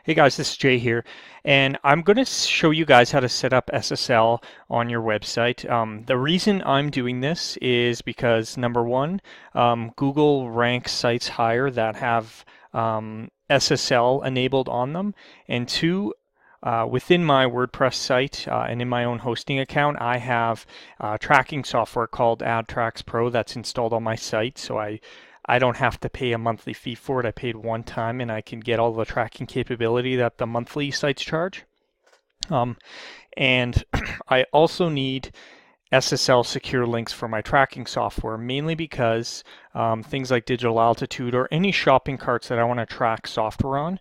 Hey guys, this is Jay here, and I'm going to show you guys how to set up SSL on your website. The reason I'm doing this is because number one, Google ranks sites higher that have SSL enabled on them, and two, within my WordPress site and in my own hosting account, I have tracking software called AdTracks Pro that's installed on my site, so I don't have to pay a monthly fee for it. I paid one time and I can get all the tracking capability that the monthly sites charge. And I also need SSL secure links for my tracking software, mainly because things like digital altitude or any shopping carts that I want to track software on,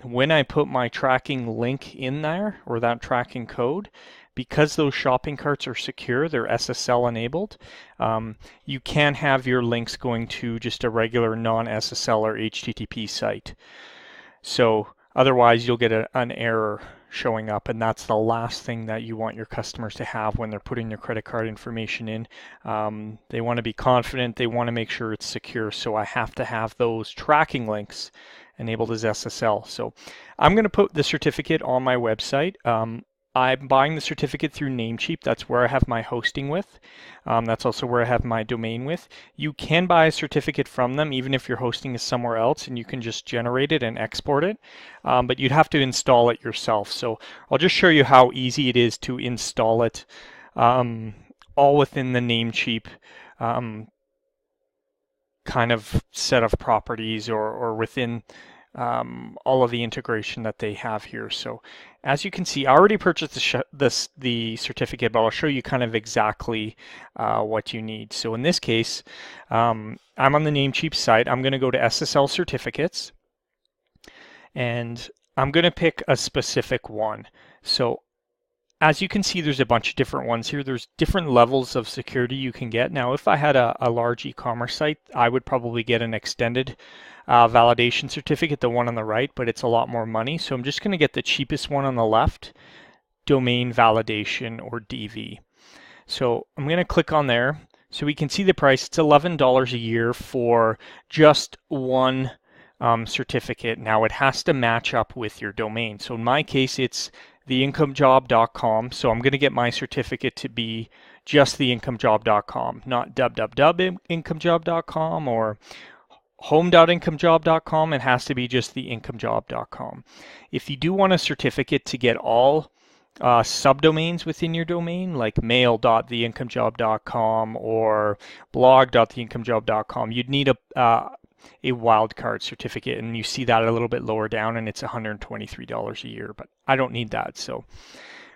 when I put my tracking link in there or that tracking code, because those shopping carts are secure, they're SSL enabled, you can have your links going to just a regular non-SSL or HTTP site. So otherwise you'll get an error showing up, and that's the last thing that you want your customers to have when they're putting their credit card information in. They want to be confident, they want to make sure it's secure, so I have to have those tracking links enabled as SSL. So I'm going to put the certificate on my website. I'm buying the certificate through Namecheap. That's where I have my hosting with. That's also where I have my domain with. You can buy a certificate from them even if your hosting is somewhere else, and you can just generate it and export it. But you'd have to install it yourself. So I'll just show you how easy it is to install it, all within the Namecheap kind of set of properties or within all of the integration that they have here. So as you can see, I already purchased the certificate, but I'll show you kind of exactly what you need. So in this case, I'm on the Namecheap site. I'm going to go to SSL certificates, and I'm going to pick a specific one. So as you can see, there's a bunch of different ones here. There's different levels of security you can get. Now, if I had a large e-commerce site, I would probably get an extended validation certificate, the one on the right, but it's a lot more money. So I'm just going to get the cheapest one on the left, domain validation, or DV. So I'm going to click on there. So we can see the price. It's $11 a year for just one certificate. Now it has to match up with your domain. So in my case, it's theincomejob.com. So I'm going to get my certificate to be just theincomejob.com, not www.incomejob.com or home.incomejob.com. It has to be just theincomejob.com. If you do want a certificate to get all subdomains within your domain, like mail.theincomejob.com or blog.theincomejob.com, you'd need a wildcard certificate, and you see that a little bit lower down, and it's $123 a year, but I don't need that. So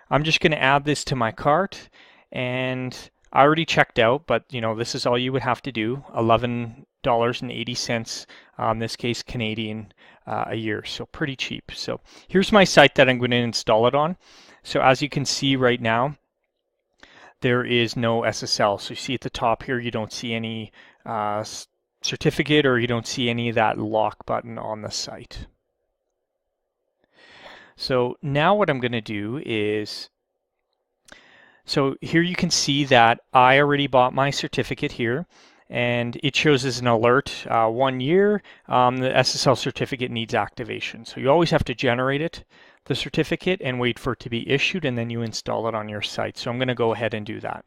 I'm just going to add this to my cart, and I already checked out, but this is all you would have to do. $11.80, in this case Canadian, a year, so pretty cheap. So here's my site that I'm going to install it on. So as you can see right now, there is no SSL. So you see at the top here, you don't see any certificate, or you don't see any of that lock button on the site. So now what I'm going to do is, so here you can see that I already bought my certificate here, and it shows as an alert, 1 year, the SSL certificate needs activation. So you always have to generate it, the certificate, and wait for it to be issued, and then you install it on your site. So I'm going to go ahead and do that.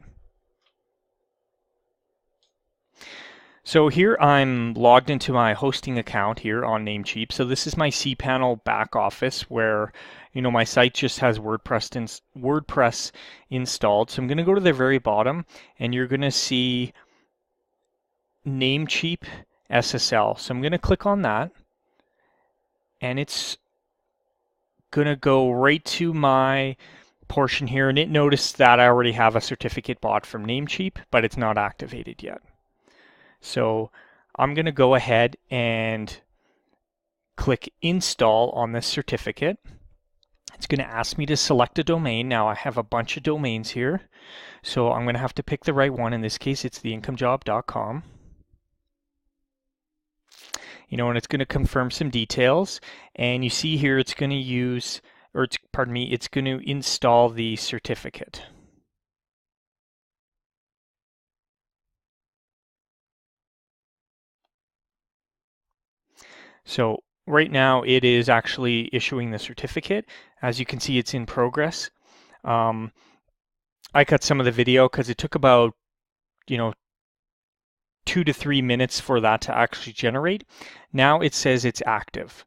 So here I'm logged into my hosting account here on Namecheap. So this is my cpanel back office where my site just has WordPress installed. So I'm going to go to the very bottom, and you're going to see Namecheap SSL. So I'm going to click on that, and it's going to go right to my portion here, and it noticed that I already have a certificate bought from Namecheap, but it's not activated yet. So I'm going to go ahead and click install on this certificate. It's going to ask me to select a domain. Now I have a bunch of domains here, so I'm going to have to pick the right one. In this case, it's theincomejob.com. And it's going to confirm some details. And you see here it's going to use, or it's going to install the certificate. So right now it is actually issuing the certificate. As you can see, it's in progress. I cut some of the video because it took about, 2 to 3 minutes for that to actually generate. Now it says it's active.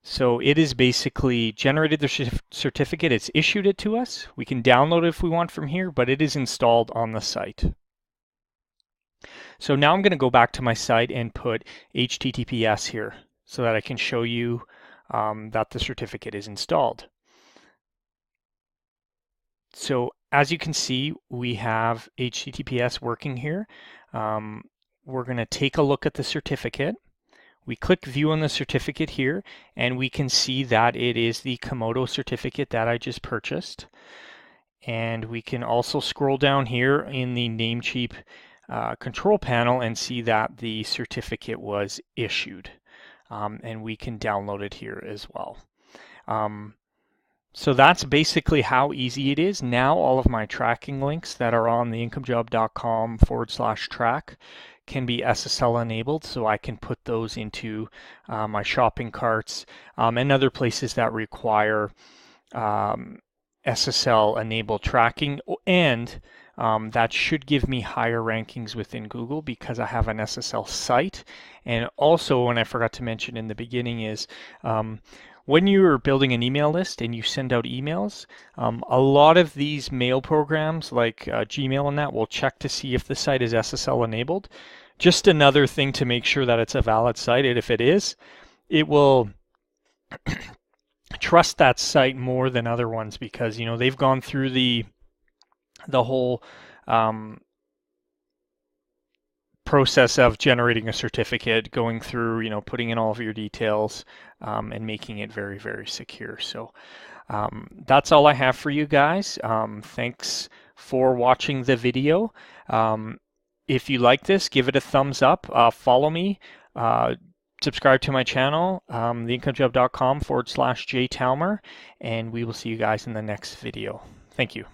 So it is basically generated the certificate, it's issued it to us. We can download it if we want from here, but it is installed on the site. So now I'm going to go back to my site and put HTTPS here so that I can show you that the certificate is installed. So as you can see, we have HTTPS working here. We're going to take a look at the certificate. We click view on the certificate here, and we can see that it is the Komodo certificate that I just purchased. And we can also scroll down here in the Namecheap control panel and see that the certificate was issued. And we can download it here as well. So that's basically how easy it is. Now all of my tracking links that are on the incomejob.com/track can be SSL enabled, so I can put those into my shopping carts and other places that require SSL enabled tracking, and that should give me higher rankings within Google because I have an SSL site. And also, what I forgot to mention in the beginning is when you're building an email list and you send out emails, a lot of these mail programs like Gmail and that will check to see if the site is SSL enabled. Just another thing to make sure that it's a valid site, and if it is, it will trust that site more than other ones because they've gone through the whole process of generating a certificate, going through, putting in all of your details and making it very, very secure. So that's all I have for you guys. Thanks for watching the video. If you like this, give it a thumbs up. Follow me. Subscribe to my channel, theincomejob.com/JTalmer, and we will see you guys in the next video. Thank you.